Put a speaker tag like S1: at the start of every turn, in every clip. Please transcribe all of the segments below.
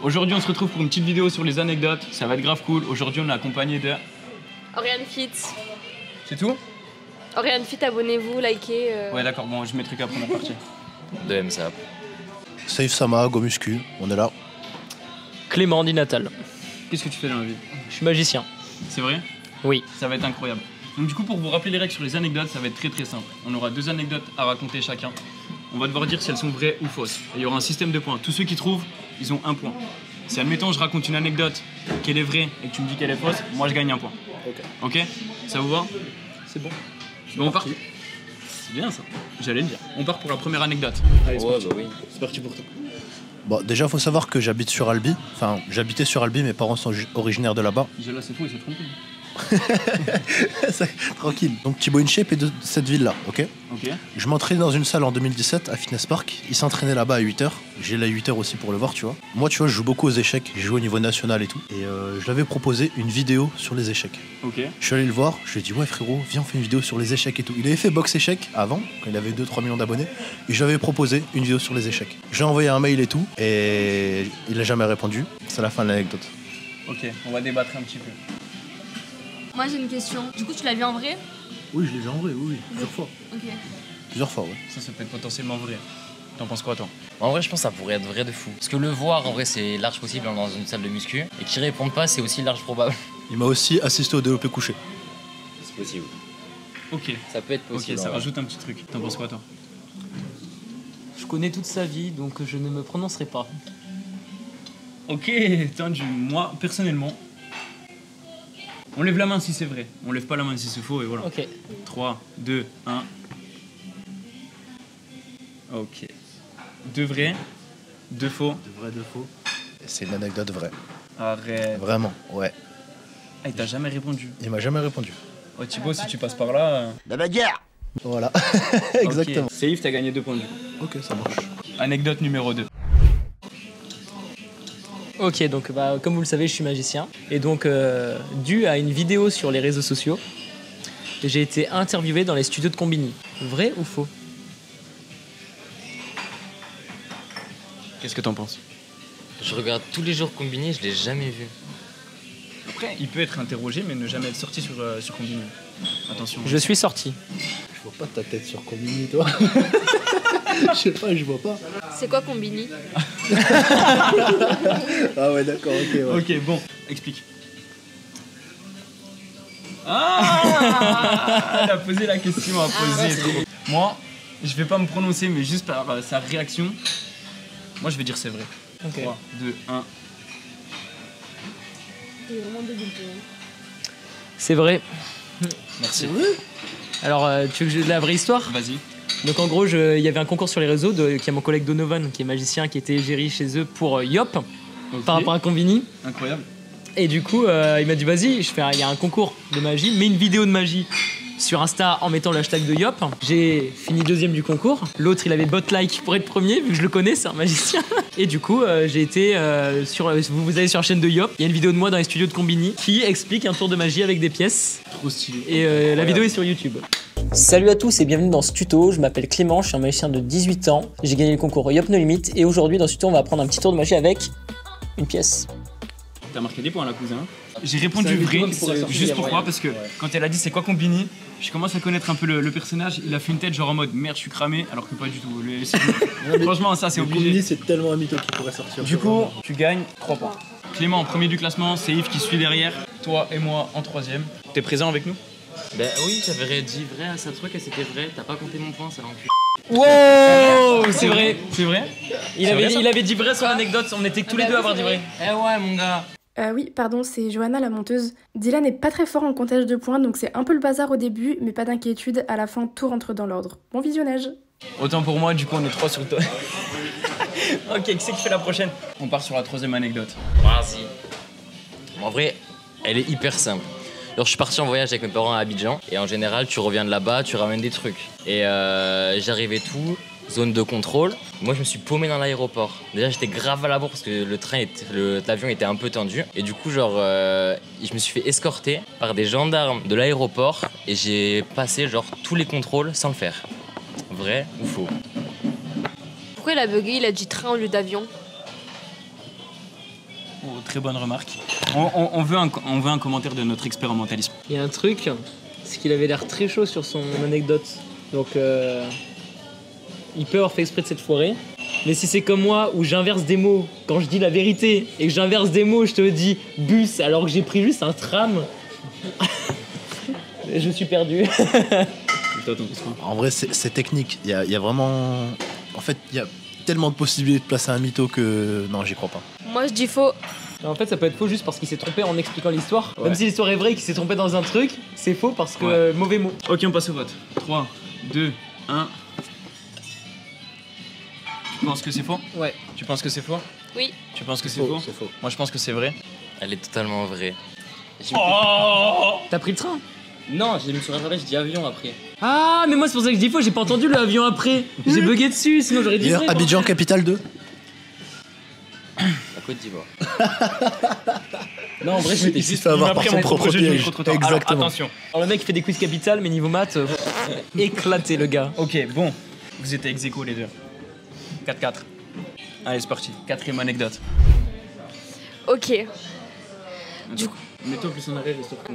S1: Aujourd'hui, on se retrouve pour une petite vidéo sur les anecdotes. Ça va être grave cool. Aujourd'hui, on est accompagné de...
S2: Oriane Fit.
S1: C'est tout?
S2: Oriane Fit, abonnez-vous, likez.
S1: Ouais, d'accord. Bon, je mettrai qu'à la première partie.
S3: De MSAP.
S4: Safe Sama, Go Muscu, on est là.
S5: Clément dit Natal.
S1: Qu'est-ce que tu fais dans la vie?
S5: Je suis magicien.
S1: C'est vrai?
S5: Oui.
S1: Ça va être incroyable. Donc du coup, pour vous rappeler les règles sur les anecdotes, ça va être très simple. On aura 2 anecdotes à raconter chacun. On va devoir dire si elles sont vraies ou fausses. Et il y aura un système de points. Tous ceux qui trouvent, ils ont 1 point. Si admettons je raconte une anecdote qu'elle est vraie et que tu me dis qu'elle est fausse, moi je gagne 1 point. Ok? Ça vous va?
S5: C'est bon.
S1: Bon, on part. C'est bien ça. J'allais le dire. On part pour la première anecdote. Allez, c'est parti.
S3: Bah oui.
S1: C'est parti pour toi.
S4: Bon, déjà, faut savoir que j'habite sur Albi. Enfin, j'habitais sur Albi, mes parents sont originaires de là-bas.
S1: Déjà là, c'est faux, il s'est trompé.
S4: Tranquille. Donc Thibaut InShape est de cette ville-là, ok?
S1: Ok.
S4: Je m'entraînais dans une salle en 2017 à Fitness Park. Il s'entraînait là-bas à 8h. J'ai là 8h aussi pour le voir, tu vois. Moi, tu vois, je joue beaucoup aux échecs. J'ai joué au niveau national et tout. Et je lui avais proposé une vidéo sur les échecs.
S1: Ok.
S4: Je suis allé le voir. Je lui ai dit, ouais, frérot, viens, on fait une vidéo sur les échecs et tout. Il avait fait box échecs avant, quand il avait 2-3 millions d'abonnés. Et je lui avais proposé une vidéo sur les échecs. J'ai envoyé un mail et tout. Et il n'a jamais répondu. C'est la fin de l'anecdote.
S1: Ok, on va débattre un petit peu.
S2: Moi j'ai une question. Du coup, tu l'as vu en vrai?
S4: Oui, je l'ai vu en vrai, oui, plusieurs fois.
S2: Ok.
S4: Plusieurs fois, ouais.
S1: Ça peut être potentiellement vrai. T'en penses quoi, toi?
S3: En vrai, je pense que ça pourrait être vrai de fou. Parce que le voir, en vrai, c'est large possible dans une salle de muscu. Et qu'il réponde pas, c'est aussi large probable.
S4: Il m'a aussi assisté au développé couché.
S3: C'est possible.
S1: Ok.
S3: Ça peut être possible.
S1: Ok, ça rajoute un petit truc. T'en penses quoi, toi?
S5: Je connais toute sa vie, donc je ne me prononcerai pas.
S1: Ok, tendu. Moi, personnellement, on lève la main si c'est vrai. On lève pas la main si c'est faux et voilà.
S5: Ok.
S1: 3, 2, 1. Ok. 2 vrais, 2 faux.
S4: De vrai, de faux. C'est une anecdote vraie.
S1: Arrête.
S4: Vraiment, ouais.
S1: Ah, il t'a jamais répondu.
S4: Il m'a jamais répondu.
S1: Oh, Thibaut, si tu passes par là.
S4: La bagarre. Voilà. Exactement.
S1: Ok. C'est Yves, t'as gagné 2 points de vue.
S4: Ok, ça marche.
S1: Anecdote numéro 2.
S5: Ok, donc comme vous le savez, je suis magicien. Et donc, dû à une vidéo sur les réseaux sociaux, j'ai été interviewé dans les studios de Combini. Vrai ou faux?
S1: Qu'est-ce que t'en penses?
S3: Je regarde tous les jours Combini, je l'ai jamais vu.
S1: Après, il peut être interrogé, mais ne jamais être sorti sur Combini. Attention.
S5: Je suis sorti.
S4: Je vois pas ta tête sur Combini, toi. Je sais pas, je vois pas.
S2: C'est quoi Combini?
S4: Ah ouais, d'accord, ok, ouais.
S1: Ok, bon, explique. Ah elle a posé la question à poser. Moi, je vais pas me prononcer, mais juste par sa réaction, moi je vais dire c'est vrai.
S5: Ok.
S1: 3, 2, 1.
S2: C'est vraiment débile.
S5: C'est vrai.
S1: Merci.
S5: Alors, tu veux que je la vraie histoire?
S1: Vas-y.
S5: Donc en gros, il y avait un concours sur les réseaux qui a mon collègue Donovan, qui est magicien, qui était égérie chez eux pour Yop,
S1: Ok.
S5: par rapport à Combini.
S1: Incroyable.
S5: Et du coup, il m'a dit vas-y, il y a un concours de magie, mets une vidéo de magie sur Insta en mettant le hashtag de Yop. J'ai fini 2e du concours. L'autre, il avait bot like pour être premier, vu que je le connais, c'est un magicien. Et du coup, j'ai été vous allez sur la chaîne de Yop, il y a une vidéo de moi dans les studios de Combini qui explique un tour de magie avec des pièces.
S1: Trop stylé.
S5: Et la vidéo est sur YouTube. Salut à tous et bienvenue dans ce tuto. Je m'appelle Clément, je suis un magicien de 18 ans. J'ai gagné le concours Yop No Limit et aujourd'hui dans ce tuto, on va apprendre un petit tour de magie avec une pièce.
S1: T'as marqué des points là, cousin. J'ai répondu vrai, juste pourquoi? Parce que quand elle a dit c'est quoi Combini, je commence à connaître un peu le personnage. Il a fait une tête genre en mode merde, je suis cramé, alors que pas du tout. Franchement, ça c'est obligé.
S4: Combini, c'est tellement un mytho qui pourrait sortir.
S1: Du coup, tu gagnes 3 points. Clément en premier du classement, c'est Yves qui suit derrière, toi et moi en 3e. T'es présent avec nous?
S3: Ben oui, j'avais dit vrai à sa truc et c'était vrai. T'as pas compté mon point, ça l'encul.
S5: Wow, c'est vrai.
S1: C'est vrai?
S5: Il avait dit vrai son anecdote, on était tous les deux à avoir dit vrai.
S3: Eh ouais, mon gars.
S6: Oui, pardon, c'est Johanna la monteuse. Dylan n'est pas très fort en comptage de points, donc c'est un peu le bazar au début, mais pas d'inquiétude, à la fin tout rentre dans l'ordre. Bon visionnage.
S1: Autant pour moi, du coup on est 3 sur toi. Ok, qui c'est qui fait la prochaine? On part sur la 3e anecdote.
S3: Vas-y. En vrai, elle est hyper simple. Alors, je suis parti en voyage avec mes parents à Abidjan et en général, tu reviens de là-bas, tu ramènes des trucs. Et j'arrivais tout, zone de contrôle. Moi, je me suis paumé dans l'aéroport. Déjà, j'étais grave à la bourre parce que l'avion était un peu tendu. Et du coup, genre, je me suis fait escorter par des gendarmes de l'aéroport et j'ai passé genre tous les contrôles sans le faire. Vrai ou faux?
S2: Pourquoi il a bugué? Il a dit train au lieu d'avion.
S1: Oh, très bonne remarque. On veut un commentaire de notre expérimentalisme.
S5: Il y a un truc, c'est qu'il avait l'air très chaud sur son anecdote. Donc, il peut avoir fait exprès de cette foirée. Mais si c'est comme moi, où j'inverse des mots quand je dis la vérité, et que j'inverse des mots, je te dis bus, alors que j'ai pris juste un tram, je suis perdu.
S4: En vrai, c'est technique. Il y a vraiment. En fait, il y a tellement de possibilités de placer un mytho que. Non, j'y crois pas.
S2: Moi, je dis faux.
S5: En fait, ça peut être faux juste parce qu'il s'est trompé en expliquant l'histoire.
S1: Ouais.
S5: Même si l'histoire est vraie et qu'il s'est trompé dans un truc, c'est faux parce que mauvais mot.
S1: Ok, on passe au vote. 3, 2, 1. Tu penses que c'est faux?
S5: Ouais.
S1: Tu penses que c'est faux?
S2: Oui.
S1: Tu penses que c'est faux?
S4: C'est faux.
S1: Moi, je pense que c'est vrai.
S3: Elle est totalement vraie.
S1: Oh!
S5: T'as pris le train?
S3: Non, j'ai mis sur internet, je dis avion après.
S5: Ah, mais moi c'est pour ça que je dis faux, j'ai pas entendu le avion après. J'ai bugué dessus, sinon j'aurais dit
S4: D'ailleurs,
S5: vrai.
S4: Abidjan, capitale 2.
S3: La Côte d'Ivoire.
S5: Non, en vrai, je m'étais
S4: Il s'est
S5: juste
S4: fait avoir
S1: Après,
S4: par son
S1: mon
S4: propre
S1: propre jeu de
S4: piège.
S1: micro-trottoir.
S4: Exactement.
S1: Alors, attention.
S5: Alors, le mec il fait des quiz capitales, mais niveau maths, éclaté le gars.
S1: Ok, bon. Vous êtes ex aequo les deux. 4-4. Allez, c'est parti. Quatrième anecdote.
S2: Ok. Du coup,
S1: Mets-toi plus en arrière, histoire qu'on...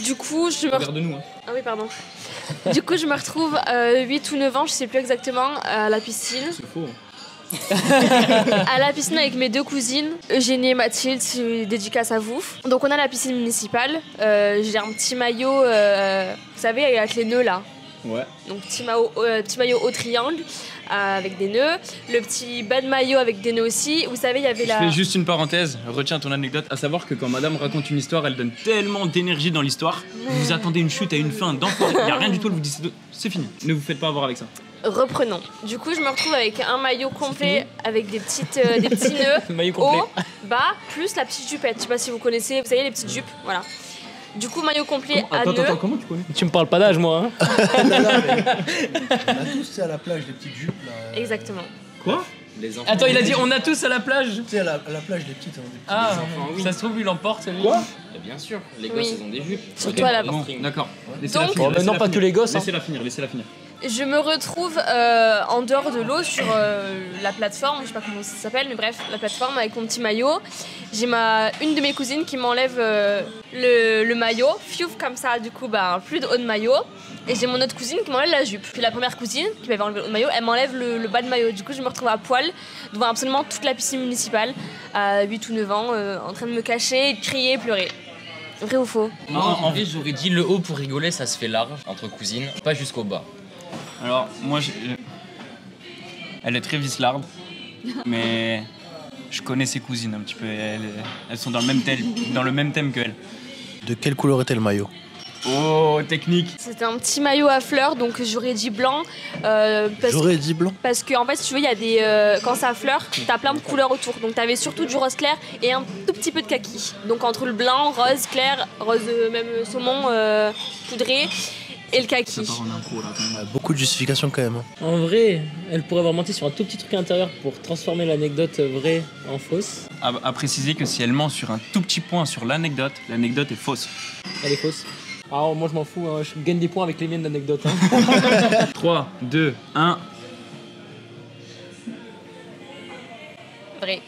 S2: du coup, je me...
S1: Regarde-nous. Hein.
S2: Ah oui, pardon. Du coup, je me retrouve 8 ou 9 ans, je sais plus exactement, à la piscine.
S1: C'est faux.
S2: À la piscine avec mes deux cousines, Eugénie et Mathilde, c'est dédicace à vous. Donc on a la piscine municipale, j'ai un petit maillot, vous savez, avec les nœuds là.
S1: Ouais.
S2: Donc petit maillot au triangle avec des nœuds, le petit bas de maillot avec des nœuds aussi. Vous savez, il y avait
S1: Je fais juste une parenthèse, retiens ton anecdote, à savoir que quand madame raconte une histoire, elle donne tellement d'énergie dans l'histoire, vous vous attendez une chute à une fin d'enfoiré, il n'y a rien du tout, elle vous dit c'est fini, ne vous faites pas avoir avec ça.
S2: Reprenons. Du coup, je me retrouve avec un maillot complet avec des petits nœuds
S5: Maillot complet.
S2: haut, bas, plus la petite jupette. Je sais pas si vous connaissez, vous savez les petites jupes, voilà. Du coup, maillot complet à nœuds.
S1: comment tu connais?
S5: Tu me parles pas d'âge, moi. Hein.
S4: On a tous à la plage des petites jupes là.
S2: Exactement.
S1: Quoi?
S3: Les enfants.
S5: Attends, il a dit on a tous à la plage.
S4: Tu sais, à la plage des petites. Hein, des petites
S5: Ah,
S3: enfants, oui.
S5: ça se trouve, il emporte. Lui.
S1: Quoi?
S3: Mais bien sûr, les
S2: Oui.
S3: gosses ils ont des jupes.
S2: Surtout à la
S1: Bon, d'accord. Laissez-la
S2: Donc-
S1: finir,
S5: Bon, maintenant,
S1: laissez-la
S5: pas
S1: finir.
S5: tous les gosses, hein.
S1: Laissez-la finir, laissez-la finir.
S2: Je me retrouve en dehors de l'eau sur la plateforme, je sais pas comment ça s'appelle, mais bref, la plateforme avec mon petit maillot. J'ai une de mes cousines qui m'enlève le maillot, fiouf comme ça, du coup, plus de haut de maillot. Et j'ai mon autre cousine qui m'enlève la jupe. Puis la première cousine qui m'avait enlevé le haut de maillot, elle m'enlève le bas de maillot. Du coup, je me retrouve à poil devant absolument toute la piscine municipale, à 8 ou 9 ans, en train de me cacher, de crier et pleurer. Vrai ou faux?
S3: Non, en vrai, j'aurais dit le haut pour rigoler, ça se fait large entre cousines, pas jusqu'au bas.
S1: Alors, moi, elle est très vislarde, mais je connais ses cousines un petit peu. Elles sont dans le même thème que elle.
S4: De quelle couleur était le maillot?
S1: Oh, technique.
S2: C'était un petit maillot à fleurs, donc j'aurais dit blanc.
S4: J'aurais dit blanc.
S2: Parce qu'en fait, si tu veux, il y a des. Quand ça fleur, t'as plein de couleurs autour. Donc t'avais surtout du rose clair et un tout petit peu de kaki. Donc entre le blanc, rose clair, rose même saumon poudré et le kaki.
S1: Ça part en impro, là, quand même.
S4: Beaucoup de justifications quand même. Hein.
S5: En vrai, elle pourrait avoir menti sur un tout petit truc à l'intérieur pour transformer l'anecdote vraie en fausse.
S1: À préciser que si elle ment sur un tout petit point sur l'anecdote est fausse.
S5: Elle est fausse. Alors moi je m'en fous, hein. Je gagne des points avec les miennes d'anecdotes. Hein.
S1: 3, 2, 1.
S2: Vrai.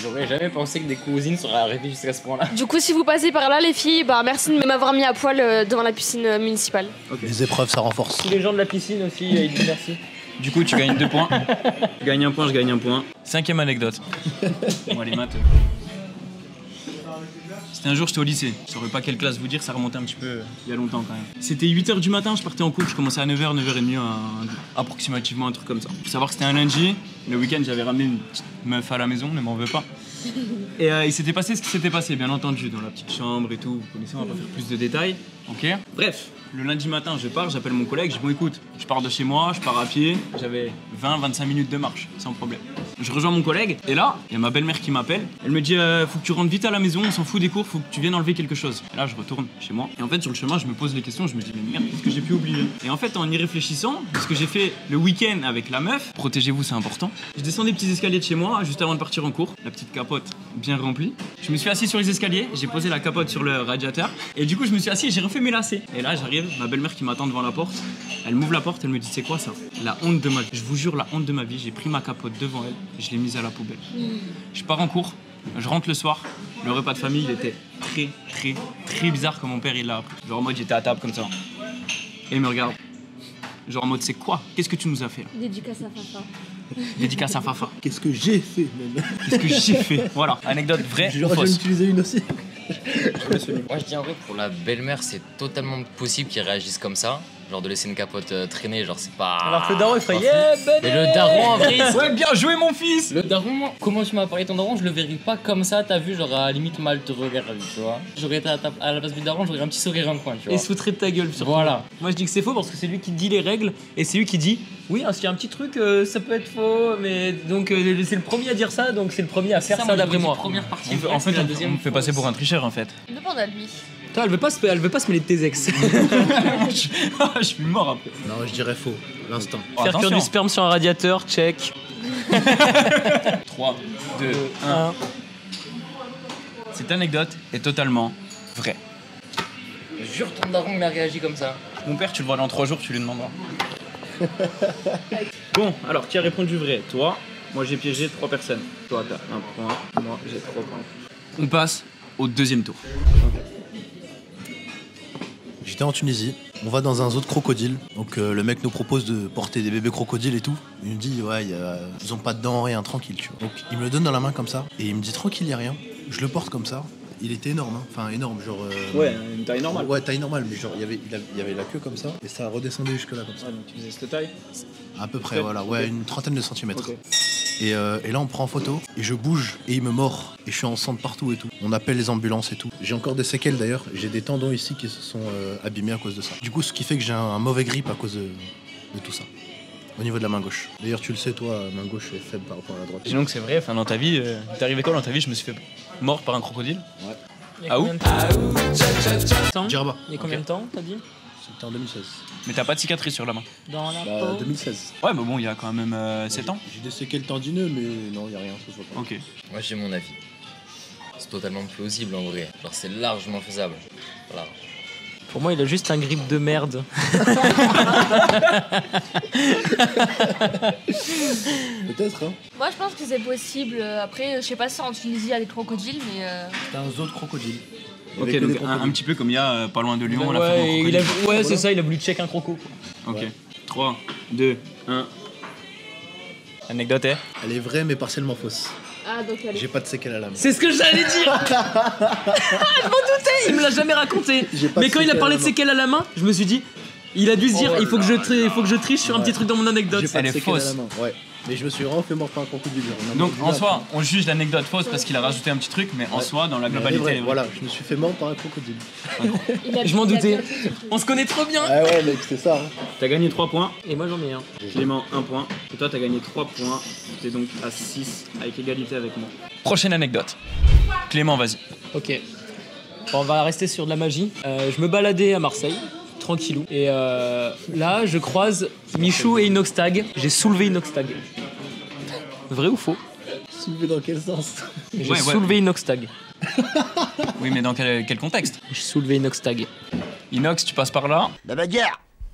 S3: J'aurais jamais pensé que des cousines seraient arrivées jusqu'à ce point-là.
S2: Du coup, si vous passez par là, les filles, merci de m'avoir mis à poil devant la piscine municipale.
S4: Les épreuves, ça renforce.
S5: Tous les gens de la piscine aussi, ils disent merci.
S1: Du coup, tu gagnes 2 points. Tu gagnes 1 point, je gagne 1 point. 5e anecdote. Bon, les maths. C'était un jour, j'étais au lycée. Je saurais pas quelle classe vous dire, ça remontait un petit peu il y a longtemps quand même. C'était 8h du matin, je partais en cours, je commençais à 9h, 9h30, approximativement, un truc comme ça. Faut savoir que c'était un lundi, le week-end j'avais ramené une petite meuf à la maison, ne m'en veux pas. Et il s'était passé ce qui s'était passé, bien entendu, dans la petite chambre et tout, vous connaissez, on va pas faire plus de détails. Ok. Bref, le lundi matin, je pars, j'appelle mon collègue, je dis bon écoute, je pars de chez moi, je pars à pied, j'avais 20-25 minutes de marche, sans problème. Je rejoins mon collègue, et là, il y a ma belle-mère qui m'appelle, elle me dit faut que tu rentres vite à la maison, on s'en fout des cours, faut que tu viennes enlever quelque chose. Et là, je retourne chez moi, et en fait, sur le chemin, je me pose les questions, je me dis mais merde, qu'est-ce que j'ai pu oublier? Et en fait, en y réfléchissant, ce que j'ai fait le week-end avec la meuf, protégez-vous, c'est important, je descends des petits escaliers de chez moi, juste avant de partir en cours, la petite capote capote bien remplie. Je me suis assis sur les escaliers, j'ai posé la capote sur le radiateur. Et du coup, je me suis assis et j'ai refait mes lacets. Et là, j'arrive, ma belle-mère qui m'attend devant la porte. Elle m'ouvre la porte, elle me dit c'est quoi ça? La honte de ma vie. Je vous jure, la honte de ma vie. J'ai pris ma capote devant elle et je l'ai mise à la poubelle. Je pars en cours, je rentre le soir. Le repas de famille, il était très bizarre comme mon père il l'a appris. Genre en mode j'étais à table comme ça. Et il me regarde. Genre en mode c'est quoi? Qu'est-ce que tu nous as fait là?
S2: Dédicace à Fafa.
S1: Dédicace à Fafa.
S4: Qu'est-ce que j'ai fait, même?
S1: Qu'est-ce que j'ai fait? Voilà, anecdote vraie ou
S4: Je vais en
S1: fausse?
S4: utiliser une aussi.
S3: Moi je dis en vrai pour la belle-mère c'est totalement possible qu'ils réagissent comme ça. Genre de laisser une capote traîner, genre c'est pas...
S5: Alors que le daron il ferait
S3: pas
S5: yeah,
S3: fou.
S5: buddy.
S3: Mais le daron en vrai...
S1: Ouais, bien joué mon fils!
S3: Le daron, moi, comment tu m'as parlé de ton daron, je le verrai pas comme ça, t'as vu, genre à la limite mal te regarder, tu vois. J'aurais été à la place du daron, j'aurais un petit sourire en coin, tu vois.
S5: Et se foutrait de ta gueule surtout.
S3: Voilà.
S5: Moi je dis que c'est faux parce que c'est lui qui dit les règles et c'est lui qui dit oui, hein, s'il y a un petit truc, ça peut être faux, mais donc c'est le premier à dire ça, donc c'est le premier à faire ça, d'après moi.
S3: Première partie.
S1: En fait, on me fait passer pour un tricheur en fait.
S2: Demande à lui.
S5: Toi, elle veut pas se mêler de tes ex.
S1: Je suis mort après.
S4: Non, je dirais faux. L'instant.
S1: Oh,
S5: Faire cuire
S1: attention.
S5: du sperme sur un radiateur, check.
S1: 3, 2, 1. Cette anecdote est totalement vraie.
S3: Jure ton daron il a réagi comme ça.
S1: Mon père, tu le vois dans 3 jours, tu lui demanderas. Bon, alors qui a répondu vrai? Toi, moi j'ai piégé 3 personnes. Toi, t'as 1 point, moi j'ai 3 points. On passe au deuxième tour.
S4: J'étais en Tunisie, on va dans un zoo de crocodiles. Donc le mec nous propose de porter des bébés crocodiles et tout. Il me dit ouais, ils ont pas de dents, rien, tranquille, tu vois. Donc il me le donne dans la main comme ça et il me dit tranquille, y a rien. Je le porte comme ça. Il était énorme, hein. Enfin énorme, genre.
S1: Ouais, une taille normale.
S4: Ouais, taille normale, mais genre il y avait la queue comme ça et ça redescendait jusque là comme ça.
S1: Ah, donc tu faisais cette taille?
S4: À peu près, voilà, ouais, une trentaine de centimètres.
S1: Ok.
S4: Et là, on prend en photo et je bouge et il me mord et je suis en sang de partout et tout. On appelle les ambulances et tout. J'ai encore des séquelles d'ailleurs. J'ai des tendons ici qui se sont abîmés à cause de ça. Du coup, ce qui fait que j'ai un mauvais grip à cause de tout ça. Au niveau de la main gauche. D'ailleurs, tu le sais, toi, main gauche est faible par rapport à la droite.
S1: Sinon que c'est vrai, enfin dans ta vie, t'es arrivé quoi dans ta vie? Je me suis fait mort par un crocodile.
S4: Ouais.
S5: Ah où
S4: Djerba.
S5: Il y a combien de temps, t'as dit?
S4: C'était en 2016.
S1: Mais t'as pas de cicatrice sur la main.
S5: Dans la
S4: Bah,
S5: peau.
S4: 2016.
S1: Ouais, mais bon, il y a quand même 7 ans.
S4: J'ai des séquelles tendineux, mais non, il n'y a rien, ça se voit pas.
S1: Ok.
S3: Moi j'ai mon avis. C'est totalement plausible en vrai. Genre c'est largement faisable. Voilà.
S5: Pour moi, il a juste un grip de merde.
S4: Peut-être, hein.
S2: Moi, je pense que c'est possible. Après, je sais pas si en Tunisie il y a des crocodiles, mais.
S4: C'était un zoo de crocodiles.
S1: Ok,
S4: Avec
S1: donc
S4: des crocodiles.
S1: un petit peu comme il y a pas loin de Lyon, on a fait
S5: Ouais,
S1: un
S5: il
S1: crocodile.
S5: ouais, c'est ça, il a voulu check un croco.
S1: Ok.
S4: Ouais.
S1: 3, 2, 1. Anecdote est?
S4: Elle est vraie, mais partiellement fausse.
S2: Ah, donc elle est.
S4: J'ai pas de séquelles à l'âme.
S5: C'est ce que j'allais dire. Je m'en doutais, il me l'a jamais raconté.
S4: J'ai pas
S5: Mais
S4: de
S5: quand il a
S4: séquelles
S5: parlé
S4: à
S5: de
S4: la main.
S5: séquelles à la main, je me suis dit, il a dû se dire,
S1: Oh
S5: il faut que je triche sur un
S4: Ouais.
S5: petit truc dans mon anecdote.
S4: J'ai pas
S1: Elle
S4: de
S1: est
S4: séquelles
S1: fausse.
S4: à la main. Ouais. Mais je me suis vraiment fait mort par un crocodile. On a
S1: Donc
S4: mordu
S1: en
S4: là,
S1: soi, on juge l'anecdote fausse parce qu'il a rajouté un petit truc, mais en
S4: Ouais.
S1: soi, dans la
S4: mais elle est
S1: globalité,
S4: vraie.
S1: elle est vraie.
S4: Voilà, je me suis fait mort par un crocodile.
S2: Il a-
S5: Je m'en
S2: il a
S5: doutais.
S2: bien fait, surtout.
S5: On se connaît trop bien.
S4: Ah ouais, mec, c'est ça. Hein.
S1: T'as gagné 3 points,
S5: Et moi j'en ai un.
S1: Clément 1 point, et toi t'as gagné 3 points, t'es donc à 6 avec égalité avec moi. Prochaine anecdote. Clément, vas-y.
S5: Ok. Bon, on va rester sur de la magie. Je me baladais à Marseille, tranquillou. Et là, je croise Michou et Inoxtag. J'ai soulevé Inoxtag. Vrai ou faux?
S4: Soulevé dans quel sens?
S5: J'ai
S1: Ouais, ouais.
S5: soulevé Inoxtag.
S1: Oui, mais dans quel contexte?
S5: J'ai soulevé Inoxtag.
S1: Inox, tu passes par là.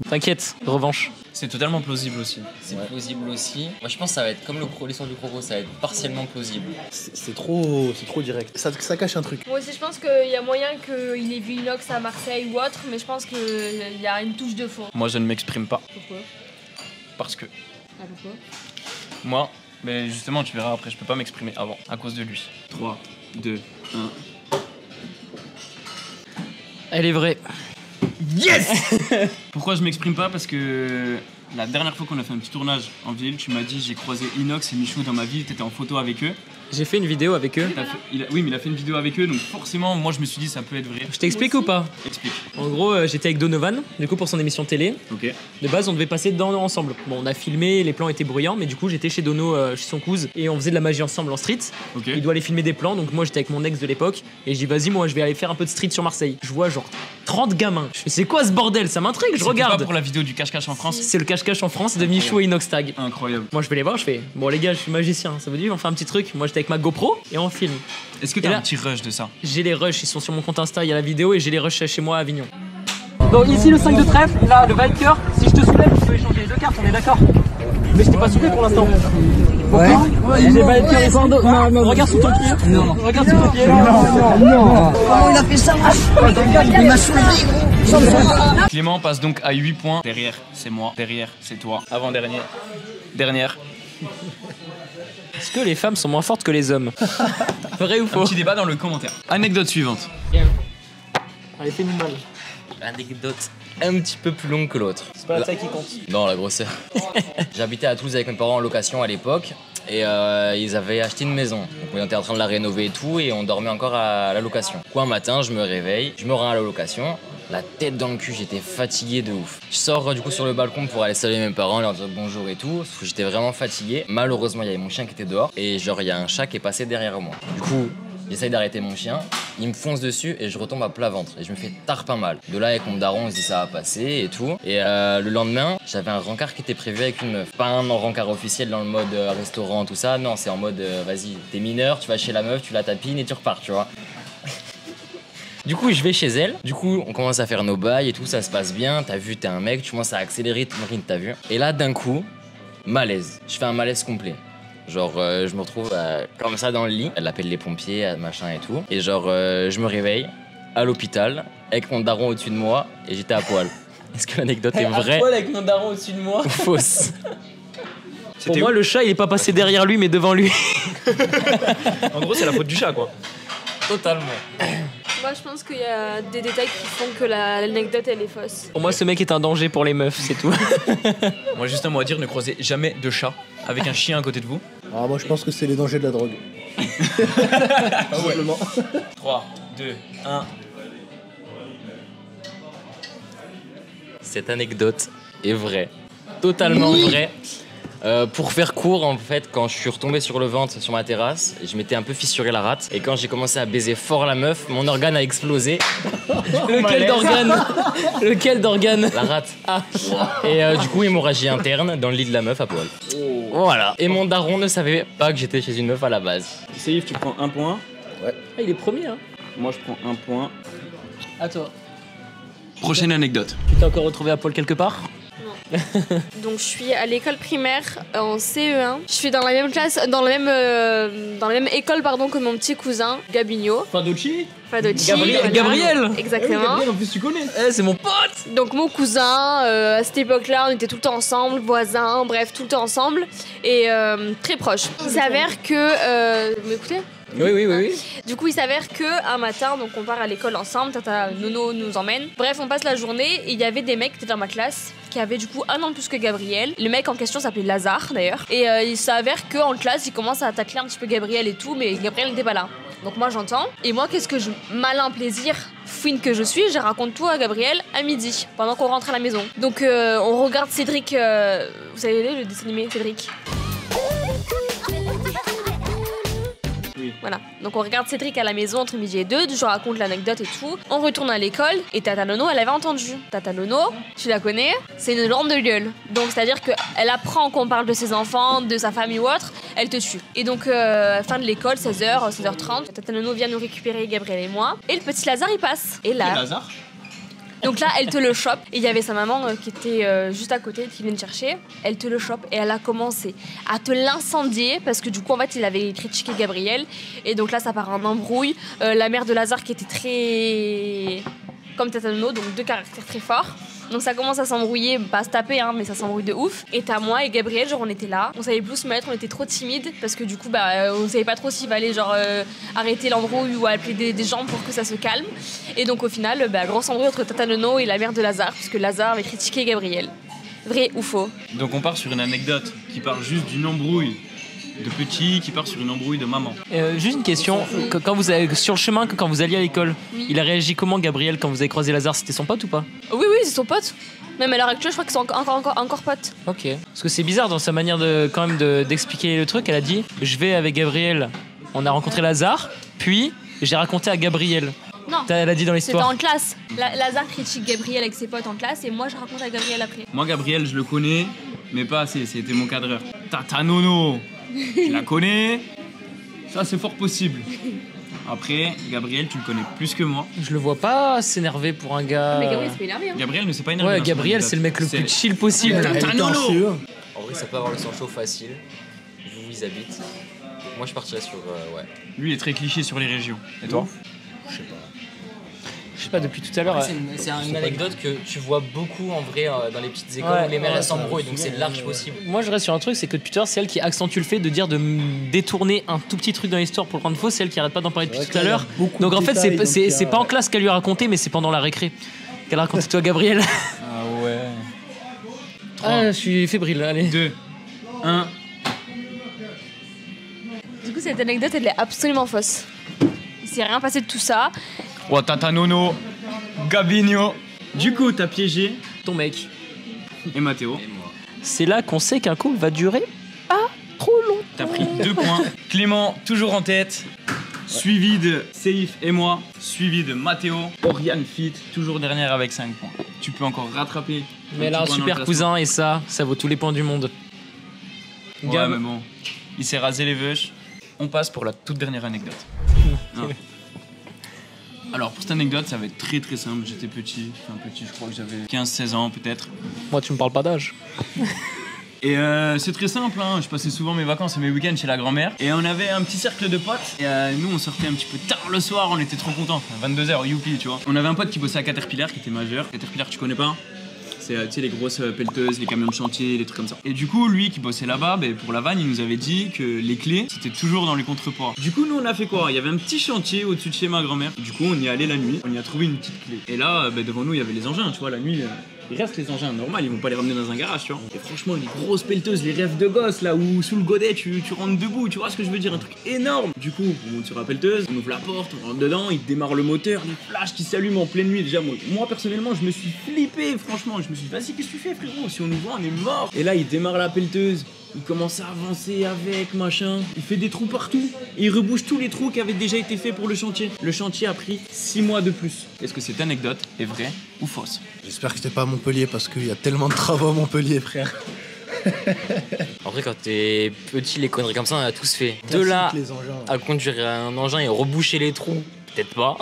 S5: T'inquiète, revanche.
S1: C'est totalement plausible aussi.
S3: C'est plausible aussi. Moi je pense que ça va être comme l'histoire du croco, ça va être partiellement plausible.
S4: C'est trop direct. Ça cache un truc.
S2: Moi aussi, je pense qu'il y a moyen qu'il ait vu Inox à Marseille ou autre, mais je pense qu'il y a une touche de faux.
S1: Moi, je ne m'exprime pas
S2: Pourquoi?
S1: parce que
S2: Ah, pourquoi?
S1: moi, mais justement, tu verras après, je peux pas m'exprimer avant à cause de lui. 3, 2, 1.
S5: Elle est vraie.
S1: Pourquoi je m'exprime pas? Parce que la dernière fois qu'on a fait un petit tournage en ville, tu m'as dit j'ai croisé Inox et Michou dans ma ville, t'étais en photo avec eux.
S5: J'ai fait une vidéo avec eux.
S1: Oui, mais il a fait une vidéo avec eux, donc forcément, moi je me suis dit ça peut être vrai.
S5: Je t'explique ou pas?
S1: Explique.
S5: En gros, j'étais avec Donovan, du coup pour son émission télé.
S1: Ok.
S5: De base, on devait passer dedans ensemble. Bon, on a filmé, les plans étaient bruyants, mais du coup, j'étais chez Dono, chez son cousin, et on faisait de la magie ensemble en street.
S1: Ok.
S5: Il doit aller filmer des plans, donc moi j'étais avec mon ex de l'époque, et je dis vas-y, moi je vais aller faire un peu de street sur Marseille. Je vois genre 30 gamins. Je fais, c'est quoi ce bordel? Ça m'intrigue, je
S1: C'était
S5: regarde.
S1: pas pour la vidéo du cache-cache en France.
S5: C'est le cache-cache en France de Michou et Inoxtag.
S1: Incroyable.
S5: Moi je vais les voir, je fais, bon les gars, je suis magicien, ça vous dit, on fait un petit truc. Moi j'étais avec ma GoPro et on filme.
S1: Est-ce que
S5: Et
S1: t'as
S5: là-
S1: un petit rush de ça?
S5: J'ai les rushs, ils sont sur mon compte Insta, il y a la vidéo et j'ai les rushs chez moi à Avignon. Donc ici le 5 de trèfle, là le valet de cœur. Si je te soulève, tu peux échanger les deux cartes, on est d'accord? Mais je t'ai pas soulevé pour l'instant. Ouais. J'ai le valet de cœur ici. Non, regarde sous ton pied. Non. Regarde sous ton pied. Non.
S7: Comment il a fait ça? Il m'a soulevé.
S1: Clément passe donc à 8 points. Derrière, c'est moi. Derrière, c'est toi. Avant-dernier. Dernière.
S5: Est-ce que les femmes sont moins fortes que les hommes? Vrai ou
S1: Un
S5: faux?
S1: petit débat dans le commentaire. Anecdote suivante.
S5: Allez, fais-nous mal.
S3: Anecdote un petit peu plus longue que l'autre.
S5: C'est pas la taille qui compte.
S3: Non, la grosseur. J'habitais à Toulouse avec mes parents en location à l'époque et ils avaient acheté une maison. Donc on était en train de la rénover et tout et on dormait encore à la location. Un matin, je me réveille, je me rends à la location, la tête dans le cul, j'étais fatigué de ouf. Je sors du coup sur le balcon pour aller saluer mes parents, leur dire bonjour et tout, parce que j'étais vraiment fatigué. Malheureusement, il y avait mon chien qui était dehors et genre il y a un chat qui est passé derrière moi. Du coup, j'essaye d'arrêter mon chien, il me fonce dessus et je retombe à plat ventre et je me fais tarpin mal. De là avec mon daron on se dit ça va passer et tout. Et le lendemain j'avais un rencard qui était prévu avec une meuf. Pas un rencard officiel dans le mode restaurant tout ça, non c'est en mode vas-y t'es mineur, tu vas chez la meuf, tu la tapines et tu repars tu vois. Du coup, je vais chez elle. Du coup, on commence à faire nos bails et tout, ça se passe bien. T'as vu, t'es un mec, tu commences à accélérer, t'as vu. Et là, d'un coup, malaise. Je fais un malaise complet. Genre, je me retrouve comme ça dans le lit. Elle appelle les pompiers, machin et tout. Et genre, je me réveille à l'hôpital avec mon daron au-dessus de moi et j'étais à poil. Est-ce que l'anecdote est vraie
S5: avec mon daron au-dessus de moi.
S3: ou fausse?
S5: Pour moi, le chat, il est pas passé derrière lui, mais devant lui.
S1: En gros, c'est la faute du chat quoi.
S3: Totalement.
S2: Moi, je pense qu'il y a des détails qui font que l'anecdote, elle est fausse.
S5: Pour moi, ce mec est un danger pour les meufs, c'est tout.
S1: Moi, juste un mot à dire, ne croisez jamais de chat avec un chien à côté de vous.
S4: Ah, moi je pense que c'est les dangers de la drogue. Simplement.
S1: 3, 2, 1.
S3: Cette anecdote est vraie. Totalement vraie. Pour faire court, en fait, quand je suis retombé sur le ventre sur ma terrasse, je m'étais un peu fissuré la rate. Et quand j'ai commencé à baiser fort la meuf, mon organe a explosé.
S5: Lequel d'organe? Lequel d'organe?
S3: La rate. Et du coup, hémorragie interne dans le lit de la meuf à poil. Voilà. Et mon daron ne savait pas que j'étais chez une meuf à la base.
S1: Saïf, tu prends un point.
S5: Ah, il est premier, hein.
S1: Moi, je prends un point.
S5: À toi.
S1: Prochaine anecdote.
S5: Tu t'es encore retrouvé à poil quelque part?
S2: Donc je suis à l'école primaire en CE1. Je suis dans la même classe, dans la même école pardon que mon petit cousin Gabigno.
S5: Fadocci?
S2: Fadocci.
S5: Gabriel.
S2: voilà.
S5: Gabriel.
S2: Exactement.
S5: En plus tu connais. C'est mon pote.
S2: Donc mon cousin, à cette époque-là, on était tout le temps ensemble, voisins, bref, tout le temps ensemble et très proches. Il s'avère que, vous m'écoutez ?
S5: Oui.
S2: Du coup, il s'avère que un matin, donc on part à l'école ensemble, tata Nono nous emmène. Bref, on passe la journée et il y avait des mecs qui étaient dans ma classe qui avaient du coup un an de plus que Gabriel. Le mec en question s'appelait Lazare d'ailleurs. Et il s'avère qu'en classe, il commence à tacler un petit peu Gabriel et tout, mais Gabriel n'était pas là. Donc moi j'entends. Et moi, qu'est-ce que je malin plaisir fouine que je suis, je raconte tout à Gabriel à midi, pendant qu'on rentre à la maison. Donc on regarde Cédric, vous savez le dessin animé Cédric? Voilà, donc on regarde Cédric à la maison entre midi et 2, je raconte l'anecdote et tout. On retourne à l'école et Tata Nono, elle avait entendu. Tata Nono, tu la connais, c'est une grande de gueule. Donc c'est-à-dire qu'elle apprend qu'on parle de ses enfants, de sa famille ou autre, elle te tue. Et donc fin de l'école, 16h, 16h30, Tata Nono vient nous récupérer, Gabriel et moi. Et le petit Lazare il passe. Et là...
S1: Lazare.
S2: Donc là, elle te le chope. Et il y avait sa maman qui était juste à côté, qui venait le chercher. Elle te le chope et elle a commencé à te l'incendier parce que du coup, en fait, il avait critiqué Gabriel. Et donc là, ça part en embrouille. La mère de Lazare qui était très... comme Tata Nono, donc deux caractères très forts. Donc ça commence à s'embrouiller, pas à se taper, hein, mais ça s'embrouille de ouf. Et t'as moi et Gabriel, genre on était là, on savait plus se mettre, on était trop timides parce que du coup, on savait pas trop s'il fallait genre arrêter l'embrouille ou appeler des gens pour que ça se calme. Et donc au final, grosse embrouille entre Tata Nono et la mère de Lazare, puisque Lazare avait critiqué Gabriel. Vrai ou faux?
S1: Donc on part sur une anecdote qui parle juste d'une embrouille de petit, qui part sur une embrouille de maman.
S5: Juste une question, quand vous avez, sur le chemin, quand vous alliez à l'école, il a réagi comment Gabriel quand vous avez croisé Lazare? C'était son pote ou pas?
S2: Oui, c'est son pote. Même à l'heure actuelle, je crois qu'ils sont encore potes.
S5: Ok. Parce que c'est bizarre dans sa manière d'expliquer le truc. Elle a dit, je vais avec Gabriel, on a rencontré Lazare, puis j'ai raconté à Gabriel.
S2: Non.
S5: Elle a dit dans
S2: C'était
S5: l'histoire.
S2: en classe. Lazare critique Gabriel avec ses potes en classe et moi je raconte à Gabriel après.
S1: Moi, Gabriel, je le connais, mais pas assez. C'était mon cadreur. Tata Nono, je la connais. Ça, c'est fort possible. Après, Gabriel, tu le connais plus que moi.
S5: Je le vois pas s'énerver pour un gars.
S2: Mais Gabriel c'est pas énervé. Hein.
S1: Gabriel ne s'est pas énervé.
S5: Ouais,
S1: dans son
S5: Gabriel,
S1: anecdote.
S5: c'est le mec le plus chill possible.
S4: Elle était en sueur.
S3: En vrai, ça peut avoir le sang chaud facile, vu où ils habitent. Moi, je partirais sur. Ouais.
S1: Lui, il est très cliché sur les régions. Et toi?
S5: Je sais pas, depuis tout à l'heure.
S3: C'est une anecdote que tu vois beaucoup en vrai dans les petites écoles
S5: Ouais.
S3: où les mères elles s'embrouillent, donc c'est large possible.
S5: Moi, je reste sur un truc, c'est que depuis tout à l'heure, c'est elle qui accentue le fait de dire de détourner un tout petit truc dans l'histoire pour le rendre faux. C'est elle qui arrête pas d'en parler depuis tout à l'heure. Donc en fait, c'est pas en classe qu'elle lui a raconté, mais c'est pendant la récré qu'elle a raconté toi, Gabriel.
S1: Ah ouais.
S5: Ah, je suis fébrile, allez.
S1: 2, 1.
S2: Du coup cette anecdote elle est absolument fausse. Il s'est rien passé de tout ça.
S1: Oh, Tata Nono, Gabinho. Du coup, t'as piégé
S5: Ton mec.
S1: et Mathéo.
S5: C'est là qu'on sait qu'un couple va durer pas trop long.
S1: T'as pris 2 points. Clément, toujours en tête. Suivi de Seif et moi. Suivi de Mathéo. Oriane Fit, toujours dernière avec 5 points. Tu peux encore rattraper.
S5: Mais elle a un
S1: petit point dans
S5: super
S1: le
S5: cousin et ça vaut tous les points du monde.
S1: classement. Ouais, mais bon. Il s'est rasé les veuches. On passe pour la toute dernière anecdote. Ah. Alors, pour cette anecdote, ça va être très très simple. J'étais petit. Enfin, petit, je crois que j'avais 15-16 ans peut-être.
S5: Moi, tu me parles pas d'âge.
S1: Et c'est très simple, hein. Je passais souvent mes vacances et mes week-ends chez la grand-mère. Et on avait un petit cercle de potes. Et nous, on sortait un petit peu tard le soir, on était trop contents. Enfin, 22h, youpi, tu vois. On avait un pote qui bossait à Caterpillar, qui était majeur. Caterpillar, tu connais pas? C'est tu sais, les grosses pelleteuses, les camions de chantier, les trucs comme ça. Et du coup, lui qui bossait là-bas, pour la vanne, il nous avait dit que les clés, c'était toujours dans les contrepoids. Du coup, nous, on a fait quoi? Il y avait un petit chantier au-dessus de chez ma grand-mère. Du coup, on y allait la nuit, on y a trouvé une petite clé. Et là, devant nous, il y avait les engins, tu vois, la nuit. Il reste les engins, normal, ils vont pas les ramener dans un garage, tu vois. Et franchement, les grosses pelleteuses, les rêves de gosse, là où sous le godet, tu rentres debout, tu vois ce que je veux dire, un truc énorme. Du coup, on monte sur la pelleteuse, on ouvre la porte, on rentre dedans, il démarre le moteur, les flashs qui s'allument en pleine nuit. Déjà, moi personnellement, je me suis flippé, franchement. Je me suis dit, vas-y, qu'est-ce que tu fais, frérot? Si on nous voit, on est mort. Et là, il démarre la pelleteuse. Il commence à avancer avec, machin. Il fait des trous partout. Et il rebouche tous les trous qui avaient déjà été faits pour le chantier. Le chantier a pris 6 mois de plus. Est-ce que cette anecdote est vraie ou fausse?
S4: J'espère que c'était pas à Montpellier parce qu'il y a tellement de travaux à Montpellier, frère.
S3: En vrai, quand t'es petit, les conneries comme ça, on a tous fait. De là
S4: Les engins.
S3: à conduire un engin et reboucher les trous, peut-être pas.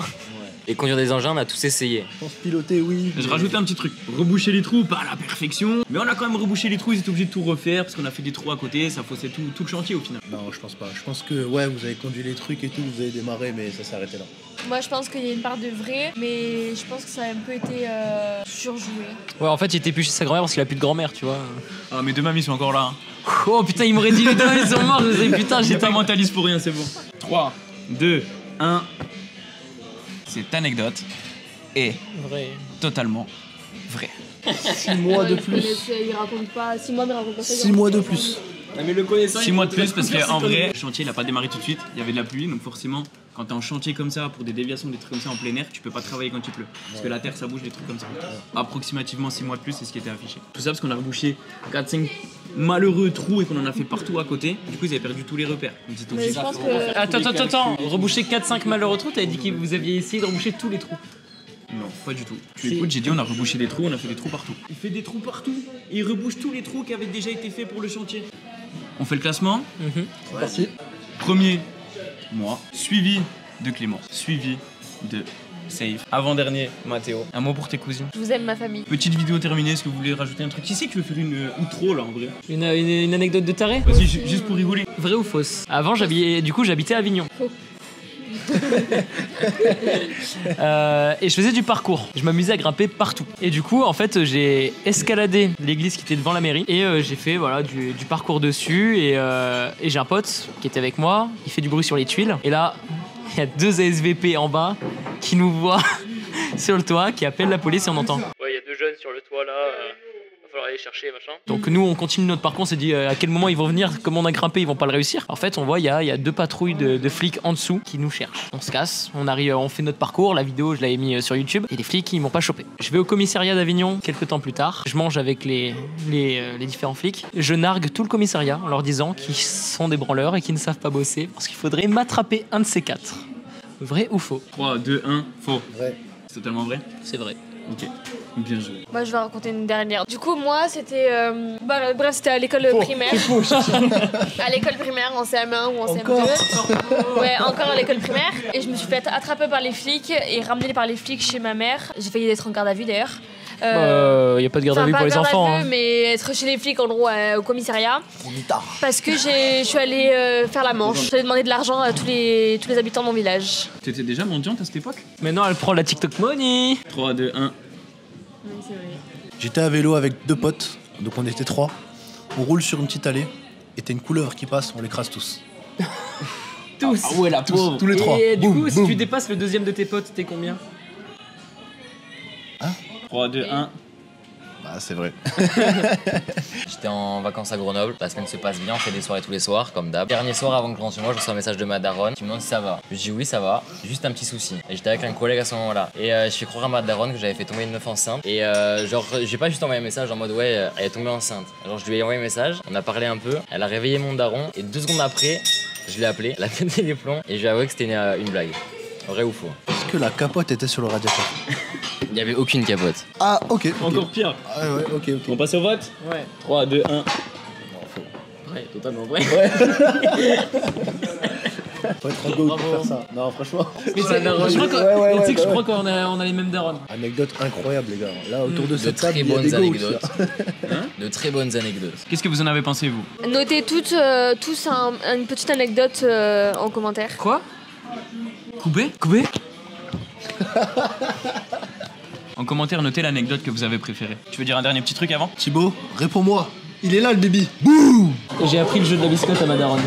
S3: Et conduire des engins, on a tous essayé.
S4: Je pense piloter, oui.
S1: Je rajoute un petit truc. Reboucher les trous, pas à la perfection. Mais on a quand même rebouché les trous, ils étaient obligés de tout refaire parce qu'on a fait des trous à côté, ça faussait tout le chantier au final.
S4: Non, je pense pas. Je pense que, ouais, vous avez conduit les trucs et tout, vous avez démarré, mais ça s'est arrêté là.
S2: Moi je pense qu'il y a une part de vrai mais je pense que ça a un peu été surjoué.
S5: Ouais, en fait, il était plus chez sa grand-mère parce qu'il a plus de grand-mère, tu vois.
S1: Ah, mes deux mamies sont encore là. Hein.
S5: Oh putain, il m'aurait dit les deux, ils sont morts. Je me disais, putain,
S1: J'ai
S5: j'étais
S1: pas mentaliste pour rien, c'est bon. 3, 2, 1. Cette anecdote est
S5: vrai.
S1: totalement vraie.
S4: 6 mois de plus.
S2: Il raconte pas 6 mois mais il raconte pas ça.
S4: 6 mois de plus.
S1: Mais le connaissant, 6 mois de plus parce qu'en vrai, le chantier il a pas démarré tout de suite, il y avait de la pluie donc forcément quand t'es en chantier comme ça pour des déviations, des trucs comme ça en plein air, tu peux pas travailler quand il pleut parce que la terre ça bouge, des trucs comme ça. Approximativement 6 mois de plus, c'est ce qui était affiché. Tout ça parce qu'on a rebouché 4-5 malheureux trous et qu'on en a fait partout à côté. Du coup, ils avaient perdu tous les repères. Donc, ils étaient
S2: Mais
S1: obligés
S2: je pense que
S5: Attends. Reboucher 4-5 malheureux trous, t'avais dit que vous aviez essayé de reboucher tous les trous.
S1: Non, pas du tout. Tu
S5: Si.
S1: écoutes, j'ai dit on a rebouché des trous, on a fait des trous partout. Il fait des trous partout et il rebouche tous les trous qui avaient déjà été faits pour le chantier. On fait le classement.
S4: C'est parti.
S1: Premier, moi, suivi de Clément, suivi de Safe. Avant-dernier, Mathéo. Un mot pour tes cousines.
S2: je vous aime ma famille.
S1: Petite vidéo terminée, est-ce que vous voulez rajouter un truc? Qui c'est qui veut faire une outro là en vrai?
S5: Une anecdote de taré?
S1: Vas-y, juste pour rigoler.
S5: Vrai ou fausse? Avant, j'habitais à Avignon.
S2: Faux.
S5: Et je faisais du parcours. Je m'amusais à grimper partout. Et du coup, en fait, j'ai escaladé l'église qui était devant la mairie et j'ai fait voilà du parcours dessus. Et j'ai un pote qui était avec moi. Il fait du bruit sur les tuiles. Et là, il y a 2 ASVP en bas qui nous voient sur le toit, qui appellent la police et on entend. Ouais, il y a 2 jeunes sur le toit là. Va falloir aller chercher, machin. Donc nous, on continue notre parcours. On s'est dit à quel moment ils vont venir, comme on a grimpé, ils vont pas le réussir. En fait, on voit il y a 2 patrouilles de flics en dessous qui nous cherchent. On se casse, on arrive, on fait notre parcours. La vidéo, je l'avais mis sur YouTube et les flics, ils m'ont pas chopé. Je vais au commissariat d'Avignon quelques temps plus tard. Je mange avec les différents flics. Je nargue tout le commissariat en leur disant qu'ils sont des branleurs et qu'ils ne savent pas bosser parce qu'il faudrait m'attraper un de ces 4. Vrai ou faux?
S1: 3, 2, 1, faux.
S4: Vrai.
S1: C'est totalement vrai?
S3: C'est vrai.
S1: Ok, bien joué.
S2: Moi, je vais raconter une dernière. Du coup, moi, c'était. Bref, c'était à l'école primaire. À l'école primaire, en CM1 ou en CM2. Ouais, encore à l'école primaire. Et je me suis fait attraper par les flics et ramener par les flics chez ma mère. J'ai failli être en garde à vue d'ailleurs.
S5: Y a pas de garde à vue pour les enfants.
S2: Vue, mais être chez les flics en gros au commissariat. Parce que je suis allée faire la manche. J'avais demandé de l'argent à tous les habitants de mon village.
S1: T'étais déjà mendiante à cette époque?
S5: Maintenant, elle prend la TikTok money.
S1: 3, 2, 1.
S2: Oui, c'est vrai.
S4: J'étais à vélo avec 2 potes, donc on était 3. On roule sur une petite allée, et t'as une couleuvre qui passe, on l'écrase tous.
S5: Tous.
S1: Ah ouais, la pauvre.
S4: Tous les 3.
S5: Et du coup,
S4: Boum,
S5: si
S4: boum.
S5: tu dépasses le deuxième de tes potes, t'es combien?
S1: 3, 2, 1.
S4: Bah, c'est vrai.
S3: J'étais en vacances à Grenoble, la semaine se passe bien, on fait des soirées tous les soirs, comme d'hab. Dernier soir avant que je rentre chez moi, je reçois un message de ma daronne qui me demande si ça va. Je dis oui, ça va, juste un petit souci. Et j'étais avec un collègue à ce moment-là. Et je fais croire à ma daronne que j'avais fait tomber une meuf enceinte. Et genre, j'ai pas juste envoyé un message en mode ouais, elle est tombée enceinte. Alors je lui ai envoyé un message, on a parlé un peu, elle a réveillé mon daron, et 2 secondes après, je l'ai appelé, elle a pété les plombs, et je lui ai avoué que c'était une blague. Vrai ou faux?
S4: Est-ce que la capote était sur le radiateur?
S3: Il n'y avait aucune capote.
S4: Ah, ok.
S1: Encore pire.
S4: Ah ouais, ok.
S1: On passe au vote?
S5: Ouais.
S1: 3, 2, 1.
S5: Ouais, totalement vrai.
S4: Faut être un go pour faire ça. Non, franchement.
S5: Mais c'est-
S4: Ouais,
S5: tu sais que je
S4: ouais.
S5: crois qu'on a les mêmes darons.
S4: Anecdote incroyable, les gars. Là, autour de
S3: De
S4: cette table,
S3: très
S4: il y a
S3: bonnes
S4: des goats.
S3: anecdotes. De très bonnes anecdotes.
S1: Qu'est-ce que vous en avez pensé, vous?
S2: Notez tous une petite anecdote en commentaire.
S5: Quoi? Coubé?
S1: En commentaire, notez l'anecdote que vous avez préférée. Tu veux dire un dernier petit truc avant?
S4: Thibaut, réponds-moi. Il est là, le baby.
S5: J'ai appris le jeu de la biscotte à ma daronne.